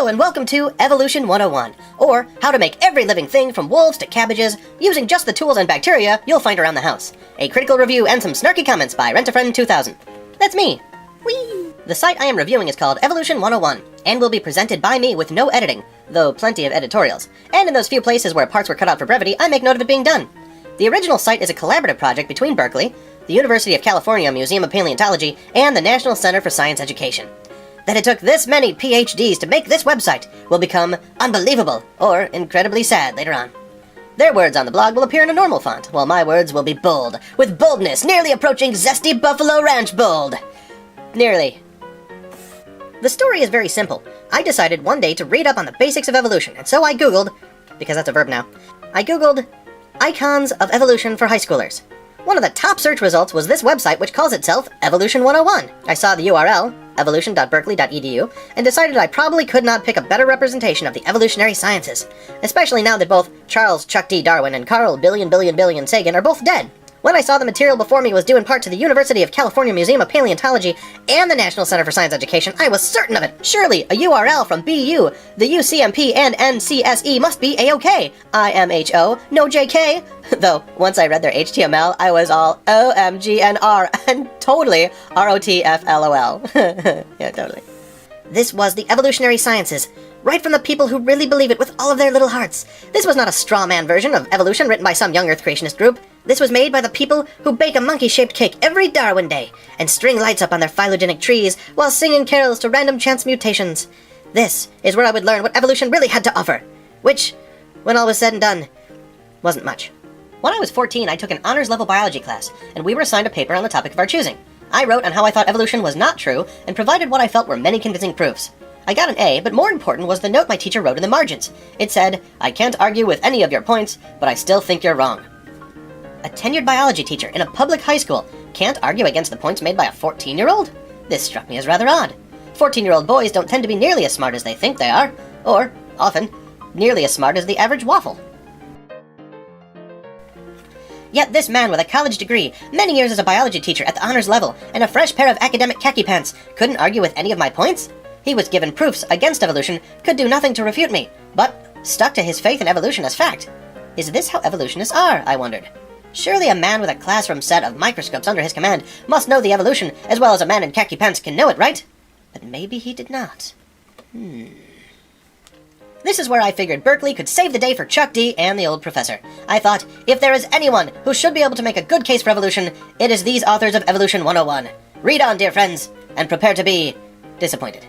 Hello and welcome to Evolution 101, or how to make every living thing from wolves to cabbages using just the tools and bacteria you'll find around the house. A critical review and some snarky comments by Rent-A-Friend 2000. That's me. Whee! The site I am reviewing is called Evolution 101, and will be presented by me with no editing, though plenty of editorials. And in those few places where parts were cut out for brevity, I make note of it being done. The original site is a collaborative project between Berkeley, the University of California Museum of Paleontology, and the National Center for Science Education. That it took this many PhDs to make this website will become unbelievable, or incredibly sad later on. Their words on the blog will appear in a normal font, while my words will be bold, with boldness nearly approaching Zesty Buffalo Ranch bold. Nearly. The story is very simple. I decided one day to read up on the basics of evolution, and so I googled, because that's a verb now, I googled icons of evolution for high schoolers. One of the top search results was this website, which calls itself Evolution 101. I saw the URL, evolution.berkeley.edu, and decided I probably could not pick a better representation of the evolutionary sciences, especially now that both Charles Chuck D. Darwin and Carl Billion Sagan are both dead. When I saw the material before me was due in part to the University of California Museum of Paleontology and the National Center for Science Education, I was certain of it. Surely, a URL from BU, the UCMP, and NCSE must be A-OK. IMHO, no JK. Though, once I read their HTML, I was all OMGNR and totally ROTFLOL. Yeah, totally. This was the evolutionary sciences, right from the people who really believe it with all of their little hearts. This was not a straw man version of evolution written by some young Earth creationist group. This was made by the people who bake a monkey-shaped cake every Darwin Day and string lights up on their phylogenetic trees while singing carols to random chance mutations. This is where I would learn what evolution really had to offer, which, when all was said and done, wasn't much. When I was 14, I took an honors-level biology class, and we were assigned a paper on the topic of our choosing. I wrote on how I thought evolution was not true, and provided what I felt were many convincing proofs. I got an A, but more important was the note my teacher wrote in the margins. It said, "I can't argue with any of your points, but I still think you're wrong." A tenured biology teacher in a public high school can't argue against the points made by a 14-year-old? This struck me as rather odd. 14-year-old boys don't tend to be nearly as smart as they think they are, or, often, nearly as smart as the average waffle. Yet this man with a college degree, many years as a biology teacher at the honors level, and a fresh pair of academic khaki pants couldn't argue with any of my points? He was given proofs against evolution, could do nothing to refute me, but stuck to his faith in evolution as fact. Is this how evolutionists are, I wondered. Surely a man with a classroom set of microscopes under his command must know the evolution as well as a man in khaki pants can know it, right? But maybe he did not. This is where I figured Berkeley could save the day for Chuck D. and the old professor. I thought, if there is anyone who should be able to make a good case for evolution, it is these authors of Evolution 101. Read on, dear friends, and prepare to be disappointed.